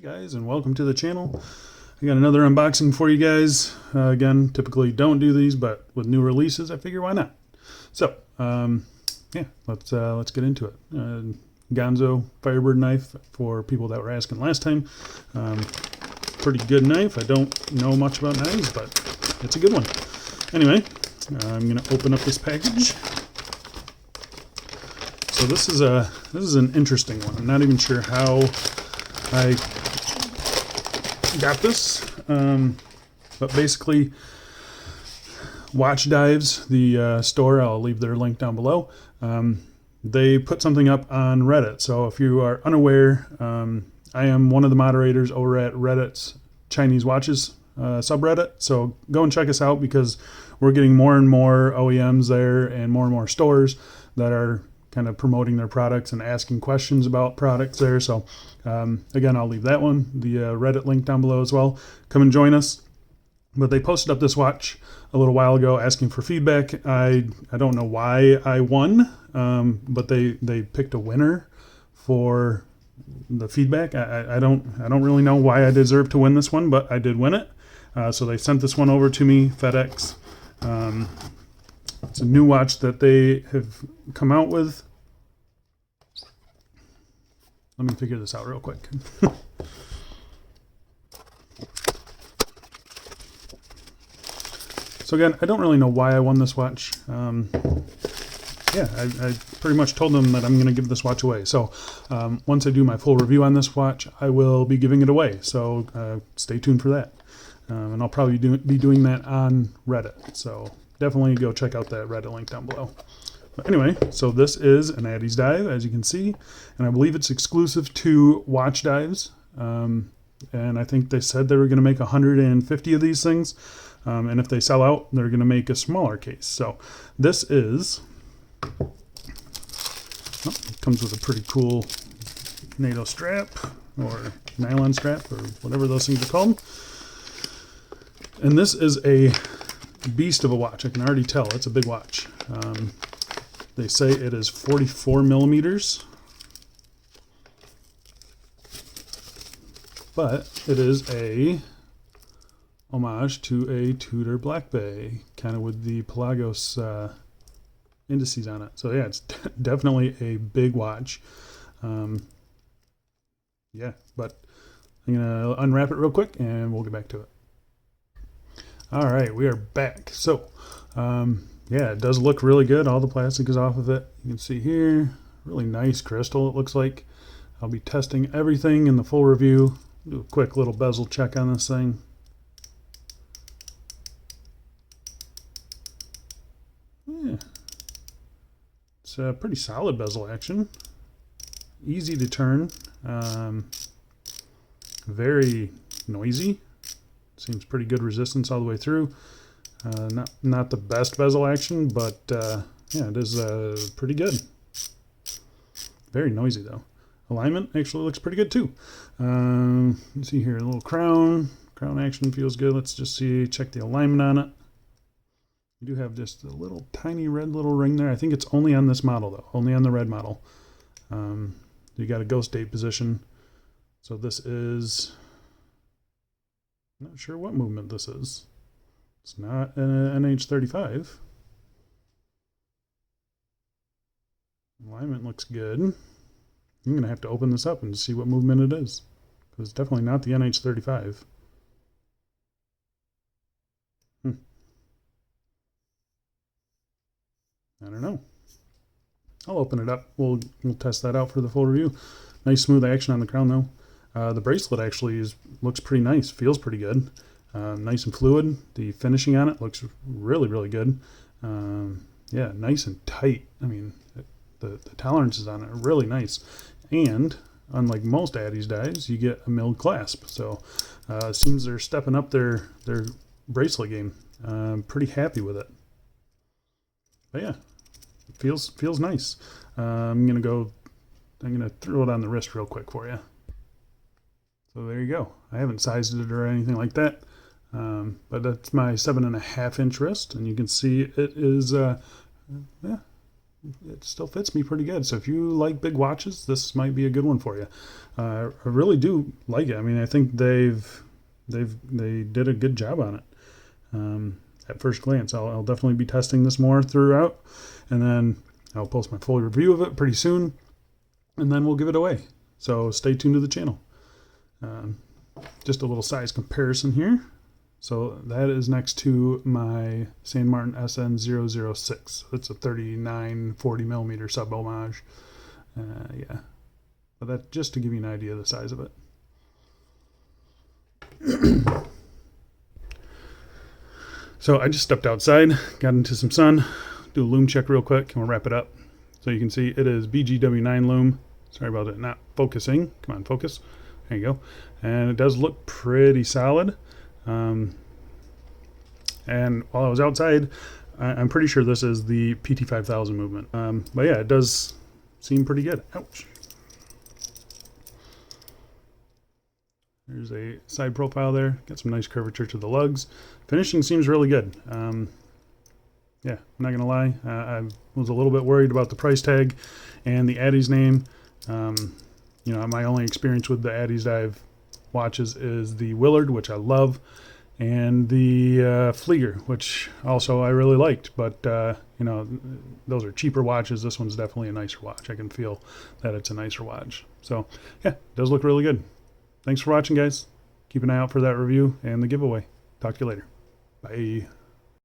Hey guys, and welcome to the channel. I got another unboxing for you guys. Again, typically don't do these, but with new releases, I figure why not. So, yeah, let's get into it. Gonzo Firebird knife for people that were asking last time. Pretty good knife. I don't know much about knives, but it's a good one. Anyway, I'm gonna open up this package. So this is an interesting one. I'm not even sure how I got this, but basically Addiesdive, the store, I'll leave their link down below, they put something up on Reddit. So if you are unaware, I am one of the moderators over at Reddit's Chinese Watches subreddit, so go and check us out because we're getting more and more OEMs there and more stores that are kind of promoting their products and asking questions about products there. So again, I'll leave that one, the Reddit link down below as well. Come and join us. But they posted up this watch a little while ago asking for feedback. I don't know why I won, but they picked a winner for the feedback. I don't really know why I deserve to win this one, but I did win it. So they sent this one over to me, FedEx. It's a new watch that they have come out with. Let me figure this out real quick. So again, I don't really know why I won this watch. Yeah, I pretty much told them that I'm going to give this watch away. So once I do my full review on this watch, I will be giving it away. So stay tuned for that. And I'll probably be doing that on Reddit. So definitely go check out that Reddit link down below. But anyway, so this is an Addiesdive, as you can see, and I believe it's exclusive to Addiesdives. And I think they said they were going to make 150 of these things. And if they sell out, they're going to make a smaller case. So this is, it comes with a pretty cool NATO strap or nylon strap or whatever those things are called. And this is a beast of a watch. I can already tell it's a big watch. They say it is 44 millimeters, but it is a homage to a Tudor Black Bay, kind of with the Pelagos indices on it. So yeah, it's definitely a big watch. Yeah, but I'm gonna unwrap it real quick and we'll get back to it. All right, we are back. So yeah, it does look really good. All the plastic is off of it. You can see here, really nice crystal it looks like. I'll be testing everything in the full review. Do a quick little bezel check on this thing. Yeah. It's a pretty solid bezel action. Easy to turn. Very noisy. Seems pretty good resistance all the way through. Not the best bezel action, but yeah, it is pretty good. Very noisy though. Alignment actually looks pretty good too. Let's see here, a little crown action feels good. Let's just check the alignment on it. You do have just a little tiny red little ring there. I think it's only on this model though, only on the red model. You got a ghost date position. So this is, not sure what movement this is. It's not an NH35. Alignment looks good. I'm going to have to open this up and see what movement it is, because it's definitely not the NH35. I don't know. I'll open it up. We'll test that out for the full review. Nice smooth action on the crown though. The bracelet actually looks pretty nice. Feels pretty good. Nice and fluid. The finishing on it looks really good. Yeah, nice and tight. I mean, the tolerances on it are really nice. And unlike most Addiesdives, you get a milled clasp. So it seems they're stepping up their bracelet game. I'm pretty happy with it. But yeah, it feels nice. I'm gonna throw it on the wrist real quick for you. So there you go. I haven't sized it or anything like that, but that's my 7.5 inch wrist, and you can see it is yeah, it still fits me pretty good. So if you like big watches, this might be a good one for you. I really do like it. I mean, I think they did a good job on it. At first glance, I'll definitely be testing this more throughout, and then I'll post my full review of it pretty soon, and then we'll give it away. So stay tuned to the channel. Just a little size comparison here. So that is next to my San Martin SN006. It's a 39-40 millimeter sub homage. Yeah, but that just to give you an idea of the size of it. So I just stepped outside, got into some sun, do a loom check real quick, and we'll wrap it up. So you can see it is BGW9 loom. Sorry about it not focusing. Come on, focus. There you go. And it does look pretty solid. And while I was outside, I'm pretty sure this is the PT5000 movement. But yeah, it does seem pretty good. Ouch. There's a side profile there. Got some nice curvature to the lugs. Finishing seems really good. Yeah, I'm not going to lie. I was a little bit worried about the price tag and the Addies name. You know, my only experience with the Addiesdive watches is the Willard, which I love, and the Flieger, which also I really liked. But, you know, those are cheaper watches. This one's definitely a nicer watch. I can feel that it's a nicer watch. So, yeah, it does look really good. Thanks for watching, guys. Keep an eye out for that review and the giveaway. Talk to you later. Bye.